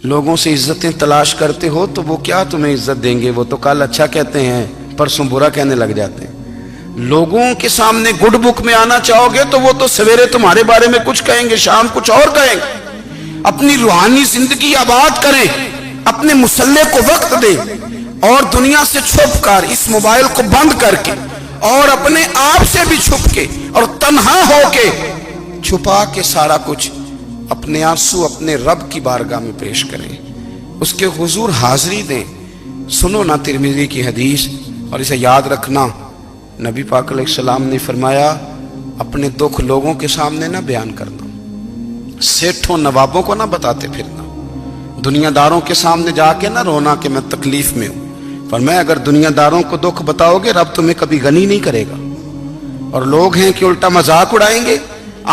لوگوں سے عزتیں تلاش کرتے ہو تو وہ کیا تمہیں عزت دیں گے؟ وہ تو کل اچھا کہتے ہیں پرسوں برا کہنے لگ جاتے ہیں۔ لوگوں کے سامنے گڈ بک میں آنا چاہو گے تو وہ تو سویرے تمہارے بارے میں کچھ کہیں گے، شام کچھ اور کہیں گے۔ اپنی روحانی زندگی آباد کریں، اپنے مسلح کو وقت دیں، اور دنیا سے چھپ کر اس موبائل کو بند کر کے اور اپنے آپ سے بھی چھپ کے اور تنہا ہو کے چھپا کے سارا کچھ اپنے آنسو اپنے رب کی بارگاہ میں پیش کریں، اس کے حضور حاضری دیں۔ سنو نا ترمذی کی حدیث، اور اسے یاد رکھنا، نبی پاک علیہ السلام نے فرمایا اپنے دکھ لوگوں کے سامنے نہ بیان کرنا، سیٹھوں نوابوں کو نہ بتاتے پھرنا، دنیا داروں کے سامنے جا کے نہ رونا کہ میں تکلیف میں ہوں۔ فرمایا اگر دنیا داروں کو دکھ بتاؤ گے رب تمہیں کبھی غنی نہیں کرے گا۔ اور لوگ ہیں کہ الٹا مذاق اڑائیں گے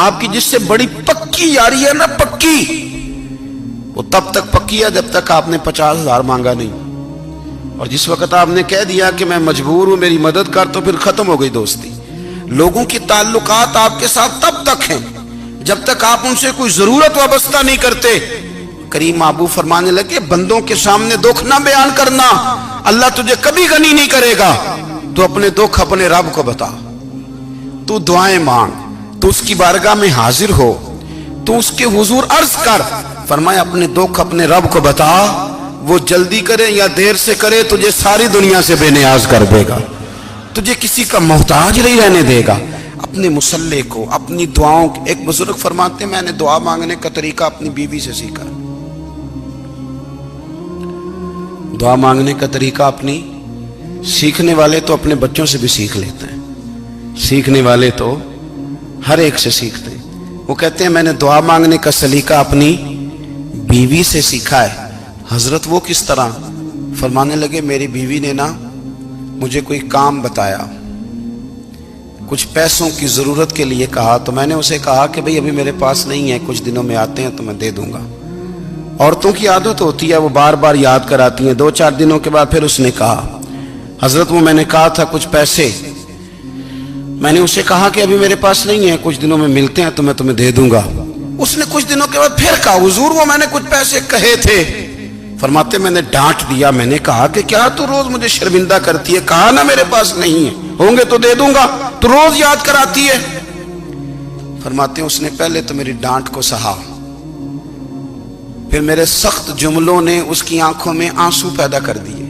آپ کی، جس سے بڑی پکی یاری ہے نا، پکی، وہ تب تک پکی ہے جب تک آپ نے 50,000 مانگا نہیں، اور جس وقت آپ نے کہہ دیا کہ میں مجبور ہوں میری مدد کر، تو پھر ختم ہو گئی دوستی۔ لوگوں کی تعلقات آپ کے ساتھ تب تک ہیں جب تک آپ ان سے کوئی ضرورت وابستہ نہیں کرتے۔ کریم محبوب فرمانے لگے بندوں کے سامنے دکھ نہ بیان کرنا، اللہ تجھے کبھی غنی نہیں کرے گا۔ تو اپنے دکھ اپنے رب کو بتا، تو دعائیں مانگ، تو اس کی بارگاہ میں حاضر ہو، تو اس کے حضور عرض کر۔ فرمایا اپنے دکھ اپنے رب کو بتا، وہ جلدی کرے یا دیر سے کرے تجھے ساری دنیا سے بے نیاز کر دے گا، تجھے کسی کا محتاج نہیں رہنے دے گا۔ اپنے مسلح کو، اپنی دعاؤں، ایک بزرگ فرماتے ہیں میں نے دعا مانگنے کا طریقہ اپنی بیوی سے سیکھا۔ دعا مانگنے کا طریقہ اپنی، سیکھنے والے تو اپنے بچوں سے بھی سیکھ لیتے ہیں، سیکھنے والے تو ہر ایک سے سیکھتے ہیں۔ وہ کہتے ہیں میں نے دعا مانگنے کا سلیقہ اپنی بیوی سے سیکھا ہے۔ حضرت وہ کس طرح؟ فرمانے لگے میری بیوی نے نا مجھے کوئی کام بتایا، کچھ پیسوں کی ضرورت کے لیے کہا، تو میں نے اسے کہا کہ بھئی ابھی میرے پاس نہیں ہے، کچھ دنوں میں آتے ہیں تو میں دے دوں گا۔ عورتوں کی عادت ہوتی ہے وہ بار بار یاد کراتی ہیں، 2-4 دنوں کے بعد پھر اس نے کہا حضرت وہ میں نے کہا تھا کچھ پیسے، میں نے اسے کہا کہ ابھی میرے پاس نہیں ہے، کچھ دنوں میں ملتے ہیں تو میں تمہیں دے دوں گا۔ اس نے کچھ دنوں کے بعد پھر کہا حضور وہ میں نے کچھ پیسے کہے تھے۔ فرماتے میں نے ڈانٹ دیا، میں نے کہا کہ کیا تو روز مجھے شرمندہ کرتی ہے، کہا نا میرے پاس نہیں ہے، ہوں گے تو دے دوں گا، تو روز یاد کراتی ہے۔ فرماتے ہیں اس نے پہلے تو میری ڈانٹ کو سہا، پھر میرے سخت جملوں نے اس کی آنکھوں میں آنسو پیدا کر دیے،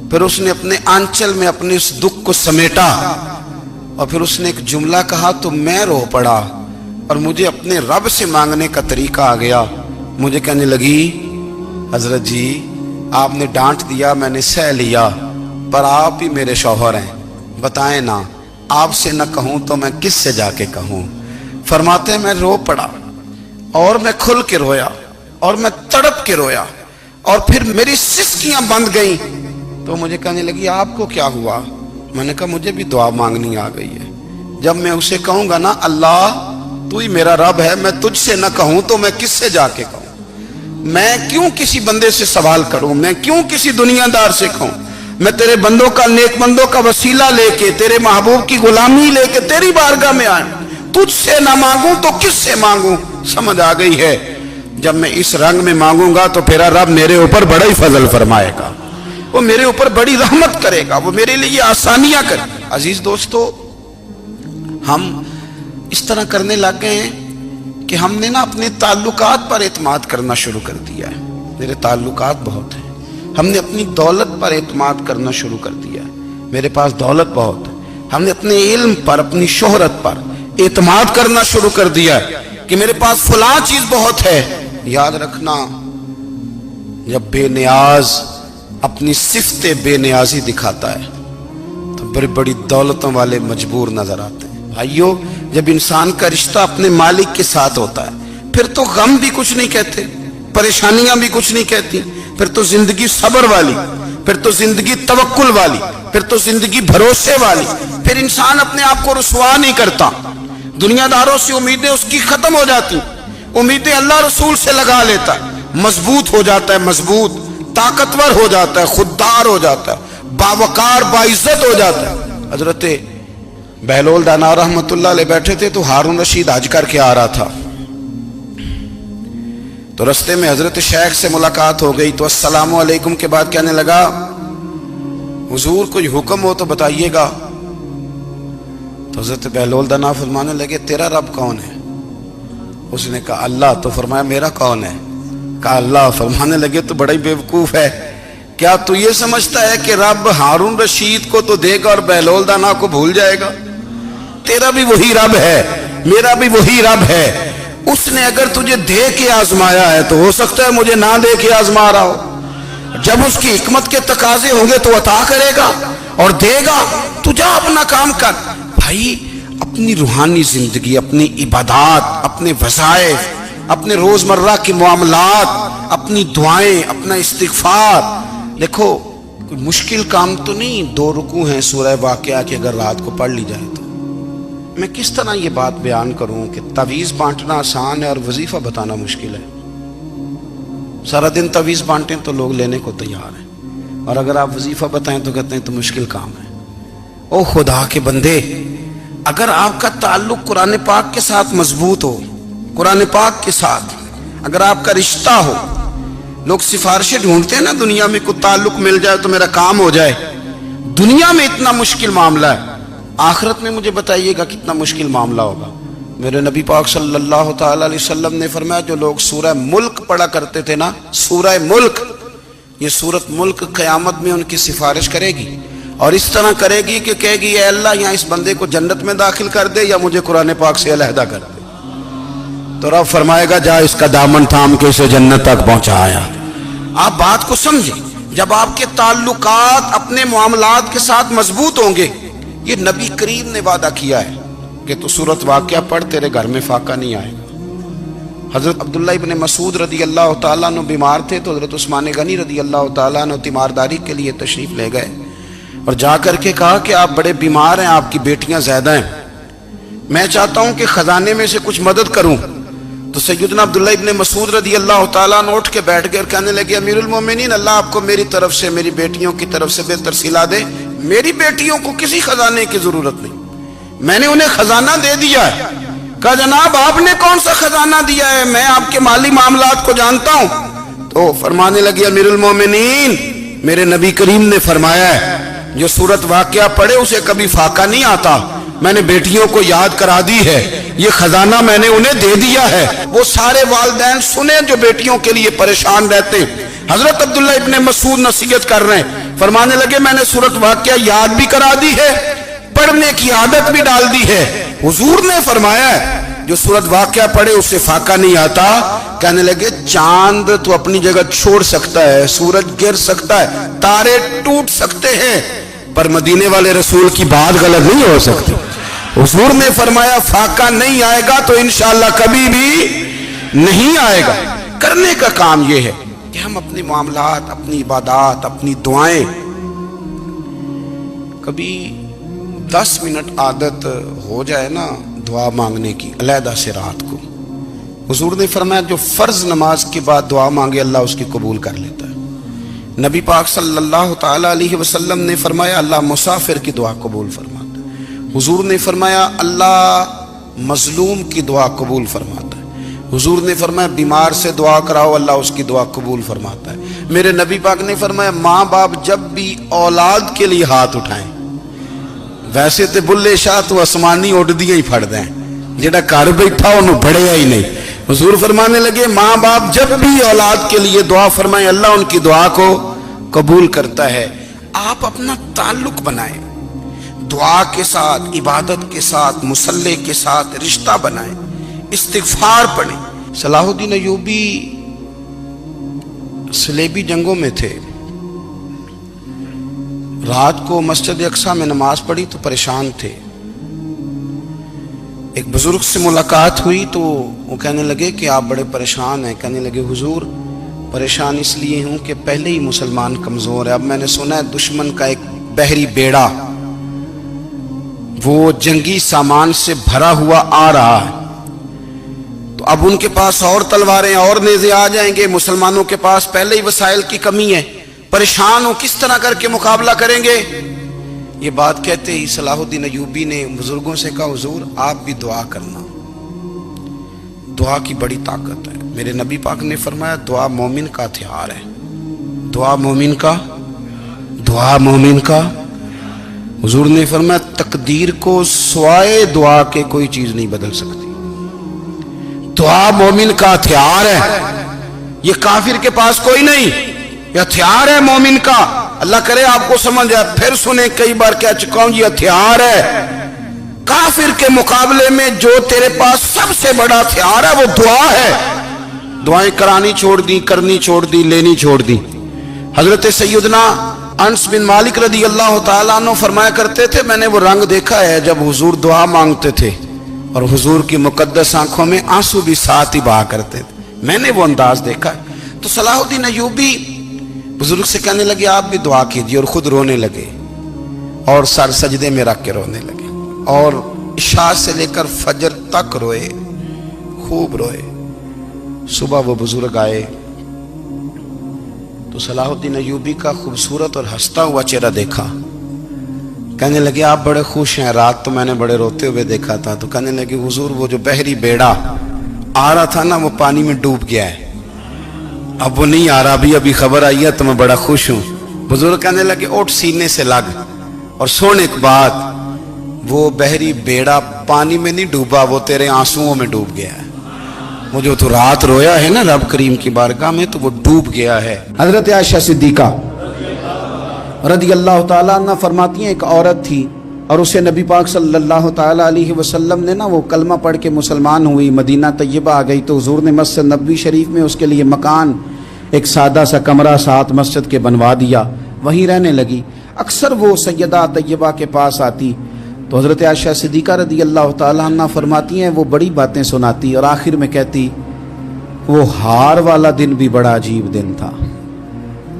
پھر اس نے اپنے آنچل میں اپنے اس دکھ کو سمیٹا، اور پھر اس نے ایک جملہ کہا تو میں رو پڑا، اور مجھے اپنے رب سے مانگنے کا طریقہ آ گیا۔ مجھے کہنے لگی حضرت جی آپ نے ڈانٹ دیا میں نے سہ لیا، پر آپ ہی میرے شوہر ہیں، بتائیں نا آپ سے نہ کہوں تو میں کس سے جا کے کہوں۔ فرماتے ہیں میں رو پڑا، اور میں کھل کے رویا، اور میں تڑپ کے رویا، اور پھر میری سسکیاں بند گئیں۔ تو مجھے کہنے لگی آپ کو کیا ہوا؟ میں نے کہا مجھے بھی دعا مانگنی آ گئی ہے، جب میں اسے کہوں گا نا اللہ تو ہی میرا رب ہے، میں تجھ سے نہ کہوں تو میں کس سے جا کے کہوں؟ میں کیوں کسی بندے سے سوال کروں؟ میں کیوں کسی دنیا دار سے کہوں؟ میں تیرے بندوں کا، نیک بندوں کا وسیلہ لے کے، تیرے محبوب کی غلامی لے کے تیری بارگاہ میں آئیں، تجھ سے نہ مانگوں تو کس سے مانگوں؟ سمجھ آ گئی ہے؟ جب میں اس رنگ میں مانگوں گا تو پھر رب میرے اوپر بڑا ہی فضل فرمائے گا، وہ میرے اوپر بڑی رحمت کرے گا، وہ میرے لیے آسانیاں کرے گا۔ عزیز دوستو ہم اس طرح کرنے لگ گئے ہیں کہ ہم نے نا اپنے تعلقات پر اعتماد کرنا شروع کر دیا ہے۔ میرے تعلقات بہت ہیں، ہم نے اپنی دولت پر اعتماد کرنا شروع کر دیا ہے، میرے پاس دولت بہت ہے، ہم نے اپنے علم پر، اپنی شہرت پر اعتماد کرنا شروع کر دیا ہے کہ میرے پاس فلاں چیز بہت ہے۔ یاد رکھنا جب بے نیاز اپنی صفت بے نیازی دکھاتا ہے تو بڑی بڑی دولتوں والے مجبور نظر آتے ہیں۔ بھائیو جب انسان کا رشتہ اپنے مالک کے ساتھ ہوتا ہے پھر تو غم بھی کچھ نہیں کہتے، پریشانیاں بھی کچھ نہیں کہتی، پھر تو زندگی صبر والی، پھر تو زندگی توکل والی، پھر تو زندگی بھروسے والی، پھر انسان اپنے آپ کو رسوا نہیں کرتا، دنیا داروں سے امیدیں اس کی ختم ہو جاتی، امیدیں اللہ رسول سے لگا لیتا ہے، مضبوط ہو جاتا ہے، مضبوط، طاقتور ہو جاتا ہے، خوددار ہو جاتا ہے، باوقار باعزت ہو جاتا ہے۔ حضرت بہلول دانا رحمت اللہ علیہ بیٹھے تھے تو ہارون رشید حج کر کے آ رہا تھا، تو رستے میں حضرت شیخ سے ملاقات ہو گئی تو السلام علیکم کے بعد کہنے لگا حضور کوئی حکم ہو تو بتائیے گا. تو حضرت بہلول دانا فرمانے لگے تیرا رب کون ہے؟ اس نے کہا اللہ. تو فرمایا میرا کون ہے؟ کہا اللہ. فرمانے لگے تو بڑا ہی بیوقوف ہے، کیا تو یہ سمجھتا ہے کہ رب ہارون رشید کو تو دے گا اور بہلول دانا کو بھول جائے گا؟ تیرا بھی وہی رب ہے، میرا بھی وہی رب ہے. اس نے اگر تجھے دے کے آزمایا ہے تو ہو سکتا ہے مجھے نہ دے کے آزما رہا ہو. جب اس کی حکمت کے تقاضے ہوں گے تو عطا کرے گا اور دے گا. تو جا اپنا کام کر. بھائی اپنی روحانی زندگی، اپنی عبادات، اپنے وظائف، اپنے روزمرہ کے معاملات، اپنی دعائیں، اپنا استغفار. دیکھو کوئی مشکل کام تو نہیں 2 رکوع ہیں سورہ واقعہ کی اگر رات کو پڑھ لی جائے تو. میں کس طرح یہ بات بیان کروں کہ تعویذ بانٹنا آسان ہے اور وظیفہ بتانا مشکل ہے. سارا دن تعویذ بانٹیں تو لوگ لینے کو تیار ہیں، اور اگر آپ وظیفہ بتائیں تو کہتے ہیں تو مشکل کام ہے. او خدا کے بندے، اگر آپ کا تعلق قرآن پاک کے ساتھ مضبوط ہو، قرآن پاک کے ساتھ اگر آپ کا رشتہ ہو، لوگ سفارشیں ڈھونڈتے ہیں نا دنیا میں کوئی تعلق مل جائے تو میرا کام ہو جائے. دنیا میں اتنا مشکل معاملہ ہے، آخرت میں مجھے بتائیے گا کتنا مشکل معاملہ ہوگا. میرے نبی پاک صلی اللہ تعالی علیہ وسلم نے فرمایا جو لوگ سورہ ملک پڑھا کرتے تھے نا، سورہ ملک، یہ سورت ملک قیامت میں ان کی سفارش کرے گی اور اس طرح کرے گی کہ کہے گی اے اللہ یہاں اس بندے کو جنت میں داخل کر دے یا مجھے قرآن پاک سے علیحدہ کر دے. تو رب فرمائے گا جا اس کا دامن تھام کے اسے جنت تک پہنچایا. آپ بات کو سمجھیں، جب آپ کے تعلقات اپنے معاملات کے ساتھ مضبوط ہوں گے، یہ نبی کریم نے وعدہ کیا ہے کہ تو سورت واقعہ پڑھ تیرے گھر میں فاقہ نہیں آئے گا. حضرت عبداللہ ابن مسعود رضی اللہ تعالیٰ عنہ بیمار تھے تو حضرت عثمان غنی رضی اللہ تعالیٰ عنہ تیمارداری کے لیے تشریف لے گئے اور جا کر کے کہا کہ آپ بڑے بیمار ہیں، آپ کی بیٹیاں زیادہ ہیں، میں چاہتا ہوں کہ خزانے میں سے کچھ مدد کروں. تو سیدنا عبداللہ ابن مسعود رضی اللہ تعالیٰ عنہ اٹھ کے بیٹھ گئے اور کہنے لگے امیر المومنین، اللہ آپ کو میری طرف سے، میری بیٹیوں کی طرف سے بہتر صلہ دے. میری بیٹیوں کو کسی خزانے کی ضرورت نہیں، میں نے انہیں خزانہ دے دیا ہے. کہا جناب آپ نے کون سا خزانہ دیا ہے، میں آپ کے مالی معاملات کو جانتا ہوں. تو فرمانے لگے امیر المومنین، میرے نبی کریم نے فرمایا ہے جو سورت واقعہ پڑھے اسے کبھی فاقہ نہیں آتا. میں نے بیٹیوں کو یاد کرا دی ہے، یہ خزانہ میں نے انہیں دے دیا ہے. وہ سارے والدین سنیں جو بیٹیوں کے لیے پریشان رہتے. حضرت عبداللہ ابن مسعود نصیحت کر رہے ہیں، فرمانے لگے میں نے سورت واقعہ یاد بھی کرا دی ہے، پڑھنے کی عادت بھی ڈال دی ہے. حضور نے فرمایا ہے جو سورت واقعہ پڑھے اسے فاقہ نہیں آتا. کہنے لگے چاند تو اپنی جگہ چھوڑ سکتا ہے، سورج گر سکتا ہے، تارے ٹوٹ سکتے ہیں، پر مدینے والے رسول کی بات غلط نہیں ہو سکتی. حضور نے فرمایا فاقہ نہیں آئے گا تو انشاءاللہ کبھی بھی نہیں آئے گا. کرنے کا کام یہ ہے کہ ہم اپنے معاملات، اپنی عبادات، اپنی دعائیں کبھی 10 منٹ عادت ہو جائے نا دعا مانگنے کی علیحدہ سے رات کو. حضور نے فرمایا جو فرض نماز کے بعد دعا مانگے اللہ اس کی قبول کر لیتا ہے. نبی پاک صلی اللہ تعالی علیہ وسلم نے فرمایا اللہ مسافر کی دعا قبول فرماتا ہے. حضور نے فرمایا اللہ مظلوم کی دعا قبول فرماتا ہے. حضور نے فرمایا بیمار سے دعا کراؤ اللہ اس کی دعا قبول فرماتا ہے. میرے نبی پاک نے فرمایا ماں باپ جب بھی اولاد کے لیے ہاتھ اٹھائیں، ویسے تے بلے شاہ تو آسمانی اڈدیاں ہی پھڑ دیں، جڑا گھر بیٹھا انہوں بڑھیا ہی نہیں. حضور فرمانے لگے ماں باپ جب بھی اولاد کے لیے دعا فرمائیں اللہ ان کی دعا کو قبول کرتا ہے. آپ اپنا تعلق بنائیں دعا کے ساتھ، عبادت کے ساتھ، مصلی کے ساتھ رشتہ بنائیں، استغفار پڑھیں. صلاح الدین ایوبی صلیبی جنگوں میں تھے، رات کو مسجد اقصی میں نماز پڑھی تو پریشان تھے. ایک بزرگ سے ملاقات ہوئی تو وہ کہنے لگے کہ آپ بڑے پریشان ہیں. کہنے لگے حضور پریشان اس لیے ہوں کہ پہلے ہی مسلمان کمزور ہے، اب میں نے سنا ہے دشمن کا ایک بحری بیڑا وہ جنگی سامان سے بھرا ہوا آ رہا ہے، تو اب ان کے پاس اور تلواریں اور نیزے آ جائیں گے، مسلمانوں کے پاس پہلے ہی وسائل کی کمی ہے، پریشان ہو کس طرح کر کے مقابلہ کریں گے. یہ بات کہتے ہی صلاح الدین ایوبی نے بزرگوں سے کہا حضور آپ بھی دعا کرنا. دعا کی بڑی طاقت ہے. میرے نبی پاک نے فرمایا دعا مومن کا ہتھیار ہے. دعا مومن کا حضور نے فرمایا تقدیر کو سوائے دعا کے کوئی چیز نہیں بدل سکتی. دعا مومن کا ہتھیار ہے. یہ کافر کے پاس کوئی نہیں، یہ ہتھیار ہے مومن کا. اللہ کرے آپ کو سمجھ آئے. پھر سنیں، کئی بار کہہ چکا ہوں، یہ ہتھیار ہے. کافر کے مقابلے میں جو تیرے پاس سب سے بڑا ہتھیار ہے وہ دعا ہے. دعائیں کرانی چھوڑ دی، کرنی چھوڑ دی، لینی چھوڑ دی. حضرت سیدنا انس بن مالک رضی اللہ تعالیٰ عنہ فرمایا کرتے تھے میں نے وہ رنگ دیکھا ہے جب حضور دعا مانگتے تھے اور حضور کی مقدس آنکھوں میں آنسو بھی ساتھ ہی بہا کرتے تھے. میں نے وہ انداز دیکھا ہے. تو صلاح الدین ایوبی بزرگ سے کہنے لگے آپ بھی دعا کیجیے، اور خود رونے لگے اور سر سجدے میں رکھ کے رونے لگے اور عشاء سے لے کر فجر تک روئے، خوب روئے. صبح وہ بزرگ آئے تو صلاح الدین ایوبی کا خوبصورت اور ہنستا ہوا چہرہ دیکھا. کہنے لگے آپ بڑے خوش ہیں، رات تو میں نے بڑے روتے ہوئے دیکھا تھا. تو کہنے لگے حضور وہ جو بحری بیڑا آ رہا تھا نا وہ پانی میں ڈوب گیا ہے، اب وہ نہیں آ رہا. ابھی خبر آئی ہے تو میں بڑا خوش ہوں. بزرگ کہنے لگے اٹھ سینے سے لگ اور سن ایک بات، وہ بحری بیڑا پانی میں نہیں ڈوبا، وہ تیرے آنسوؤں میں ڈوب گیا ہے. وہ جو تو رات رویا ہے نا رب کریم کی بارگاہ میں تو وہ ڈوب گیا ہے. حضرت عائشہ صدیقہ رضی اللہ تعالیٰ عنہ فرماتی ہیں ایک عورت تھی اور اسے نبی پاک صلی اللہ تعالیٰ علیہ وسلم نے نا وہ کلمہ پڑھ کے مسلمان ہوئی، مدینہ طیبہ آ گئی تو حضور نے مسجد نبوی شریف میں اس کے لیے مکان، ایک سادہ سا کمرہ ساتھ مسجد کے بنوا دیا، وہیں رہنے لگی. اکثر وہ سیدہ طیبہ کے پاس آتی تو حضرت عائشہ صدیقہ رضی اللہ تعالیٰ عنہ فرماتی ہیں وہ بڑی باتیں سناتی اور آخر میں کہتی وہ ہار والا دن بھی بڑا عجیب دن تھا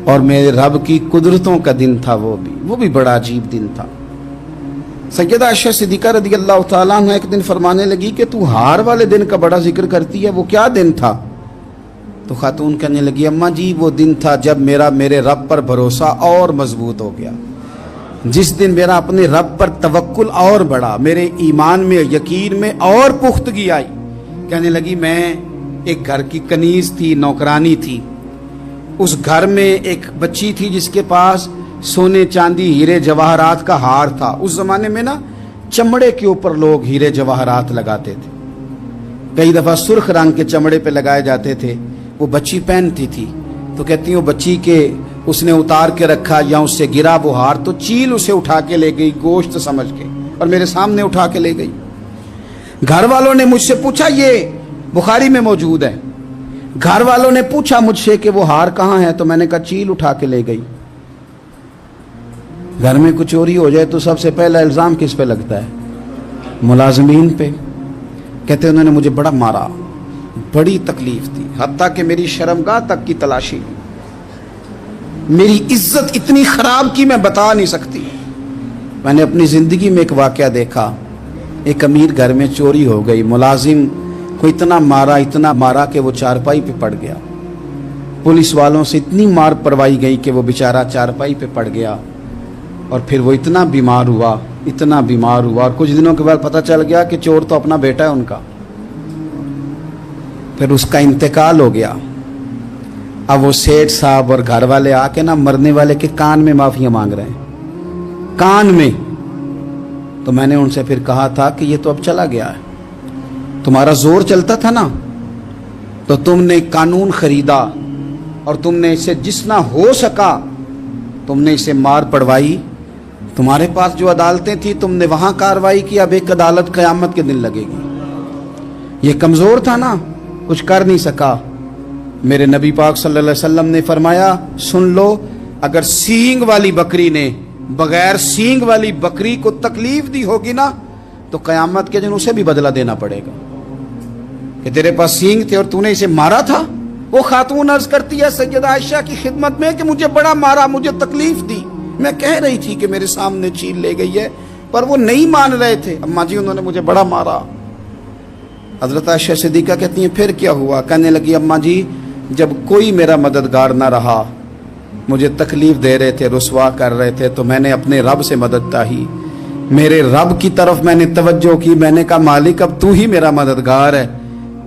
اور میرے رب کی قدرتوں کا دن تھا، وہ بھی بڑا عجیب دن تھا. سیدہ عائشہ صدیقہ رضی اللہ تعالیٰ عنہ ایک دن فرمانے لگی کہ تو ہار والے دن کا بڑا ذکر کرتی ہے، وہ کیا دن تھا؟ تو خاتون کہنے لگی اماں جی وہ دن تھا جب میرے رب پر بھروسہ اور مضبوط ہو گیا، جس دن میرا اپنے رب پر توکل اور بڑھا، میرے ایمان میں یقین میں اور پختگی آئی. کہنے لگی میں ایک گھر کی کنیز تھی، نوکرانی تھی. اس گھر میں ایک بچی تھی جس کے پاس سونے چاندی ہیرے جواہرات کا ہار تھا. اس زمانے میں نا چمڑے کے اوپر لوگ ہیرے جواہرات لگاتے تھے، کئی دفعہ سرخ رنگ کے چمڑے پہ لگائے جاتے تھے. وہ بچی پہنتی تھی تو کہتی ہیں وہ بچی کے اس نے اتار کے رکھا یا اس سے گرا وہ ہار تو چیل اسے اٹھا کے لے گئی گوشت سمجھ کے اور میرے سامنے اٹھا کے لے گئی. گھر والوں نے مجھ سے پوچھا، یہ بخاری میں موجود ہے، گھر والوں نے پوچھا مجھ سے کہ وہ ہار کہاں ہے تو میں نے کہا چیل اٹھا کے لے گئی. گھر میں کچھ چوری ہو جائے تو سب سے پہلا الزام کس پہ لگتا ہے؟ ملازمین پہ. کہتے انہوں نے مجھے بڑا مارا، بڑی تکلیف تھی، حتیٰ کہ میری شرمگاہ تک کی تلاشی، میری عزت اتنی خراب کی میں بتا نہیں سکتی. میں نے اپنی زندگی میں ایک واقعہ دیکھا، ایک امیر گھر میں چوری ہو گئی، ملازم کو اتنا مارا کہ وہ چارپائی پہ پڑ گیا. پولیس والوں سے اتنی مار پروائی گئی کہ وہ بیچارہ چارپائی پہ پڑ گیا اور پھر وہ اتنا بیمار ہوا اور کچھ دنوں کے بعد پتہ چل گیا کہ چور تو اپنا بیٹا ہے ان کا. پھر اس کا انتقال ہو گیا. اب وہ سیٹھ صاحب اور گھر والے آ کے نا مرنے والے کے کان میں معافیاں مانگ رہے ہیں، کان میں. تو میں نے ان سے پھر کہا تھا کہ یہ تو اب چلا گیا ہے، تمہارا زور چلتا تھا نا تو تم نے قانون خریدا اور تم نے اسے جتنا ہو سکا تم نے اسے مار پڑوائی. تمہارے پاس جو عدالتیں تھیں تم نے وہاں کاروائی کی، اب ایک عدالت قیامت کے دن لگے گی. یہ کمزور تھا نا، کچھ کر نہیں سکا. میرے نبی پاک صلی اللہ علیہ وسلم نے فرمایا سن لو، اگر سینگ والی بکری نے بغیر سینگ والی بکری کو تکلیف دی ہوگی نا تو قیامت کے دن اسے بھی بدلہ دینا پڑے گا کہ تیرے پاس سینگ تھے اور تو نے اسے مارا تھا. وہ خاتون عرض کرتی ہے سیدہ عائشہ کی خدمت میں کہ مجھے بڑا مارا، مجھے تکلیف دی. میں کہہ رہی تھی کہ میرے سامنے چیل لے گئی ہے پر وہ نہیں مان رہے تھے. اماں جی انہوں نے مجھے بڑا مارا. حضرت عائشہ صدیقہ کہتی ہیں پھر کیا ہوا؟ کہنے لگی اماں جی جب کوئی میرا مددگار نہ رہا، مجھے تکلیف دے رہے تھے، رسوا کر رہے تھے، تو میں نے اپنے رب سے مدد چاہی، میرے رب کی طرف میں نے توجہ کی. میں نے کہا مالک اب تو ہی میرا مددگار ہے.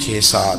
6-7,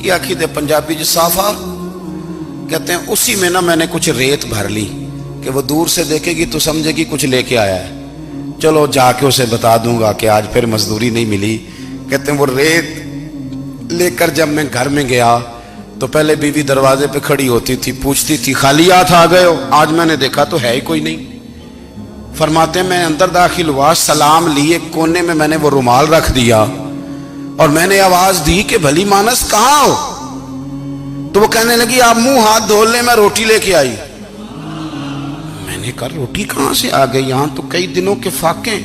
کی آخی دے پنجابی جو صافا کہتے ہیں اسی میں نا میں نے کچھ ریت بھر لی کہ وہ دور سے دیکھے گی تو سمجھے گی کچھ لے کے آیا ہے، چلو جا کے اسے بتا دوں گا کہ آج پھر مزدوری نہیں ملی۔ کہتے ہیں وہ ریت لے کر جب میں گھر میں گیا تو پہلے بیوی دروازے پہ کھڑی ہوتی تھی، پوچھتی تھی خالی ہاتھ آ گئے ہو؟ آج میں نے دیکھا تو ہے ہی کوئی نہیں۔ فرماتے ہیں میں اندر داخل ہوا، سلام لیے، کونے میں میں نے وہ رومال رکھ دیا اور میں نے آواز دی کہ بھلی مانس کہاں ہو؟ تو وہ کہنے لگی آپ منہ ہاتھ دھو لیں، میں روٹی لے کے آئی۔ میں نے کہا روٹی کہاں سے آ گئی؟ یہاں تو کئی دنوں کے فاقے،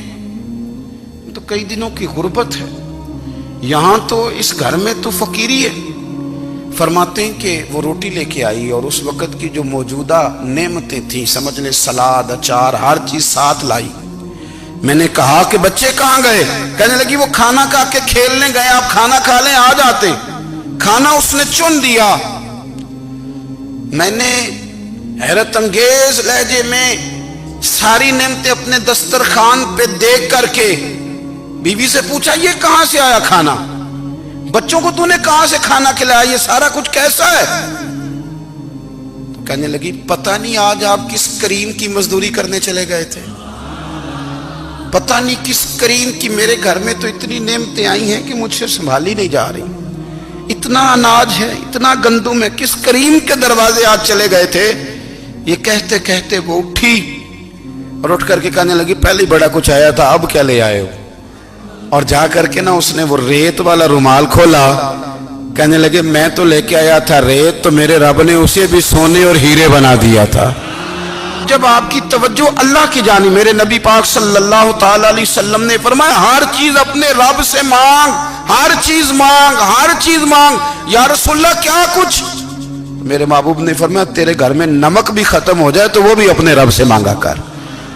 تو کئی دنوں کی غربت ہے، یہاں تو اس گھر میں تو فقیری ہے۔ فرماتے ہیں کہ وہ روٹی لے کے آئی اور اس وقت کی جو موجودہ نعمتیں تھیں، سمجھ لیں سلاد، اچار، ہر چیز ساتھ لائی۔ میں نے کہا کہ بچے کہاں گئے؟ کہنے لگی وہ کھانا کھا کے کھیلنے گئے، آپ کھانا کھا لیں آ جاتے۔ کھانا اس نے چن دیا۔ میں نے حیرت انگیز لہجے میں ساری نعمتیں اپنے دسترخوان پہ دیکھ کر کے بیوی سے پوچھا یہ کہاں سے آیا کھانا؟ بچوں کو تو نے کہاں سے کھانا کھلایا؟ یہ سارا کچھ کیسا ہے؟ تو کہنے لگی پتہ نہیں آج آپ کس کریم کی مزدوری کرنے چلے گئے تھے، پتہ نہیں کس کریم کی، میرے گھر میں تو اتنی نعمتیں آئی ہیں کہ مجھ سے سنبھالی نہیں جا رہی، اتنا اناج ہے، اتنا گندم ہے، کس کریم کے دروازے آج چلے گئے تھے؟ یہ کہتے کہتے وہ اٹھی اور اٹھ کر کے کہنے لگی پہلے ہی بڑا کچھ آیا تھا، اب کیا لے آئے ہو؟ اور جا کر کے نا اس نے وہ ریت والا رومال کھولا، کہنے لگے میں تو لے کے آیا تھا ریت، تو میرے رب نے اسے بھی سونے اور ہیرے بنا دیا تھا۔ جب آپ کی توجہ اللہ کی جانب، میرے نبی پاک صلی اللہ تعالی علیہ وسلم نے فرمایا ہر چیز اپنے رب سے مانگ، ہر چیز مانگ، ہر چیز مانگ۔ یا رسول اللہ کیا کچھ؟ میرے محبوب نے فرمایا تیرے گھر میں نمک بھی ختم ہو جائے تو وہ بھی اپنے رب سے مانگا کر،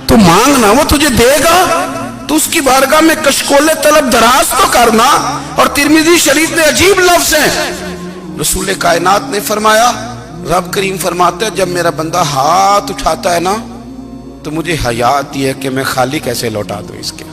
تو مانگنا وہ تجھے دے گا، تو اس کی بارگاہ میں کشکول طلب دراز تو کرنا۔ اور ترمذی شریف میں عجیب لفظ ہیں، رسول کائنات نے فرمایا، رب کریم فرماتا ہے جب میرا بندہ ہاتھ اٹھاتا ہے نا تو مجھے حیا آتی ہے کہ میں خالی کیسے لوٹا دوں اس کے۔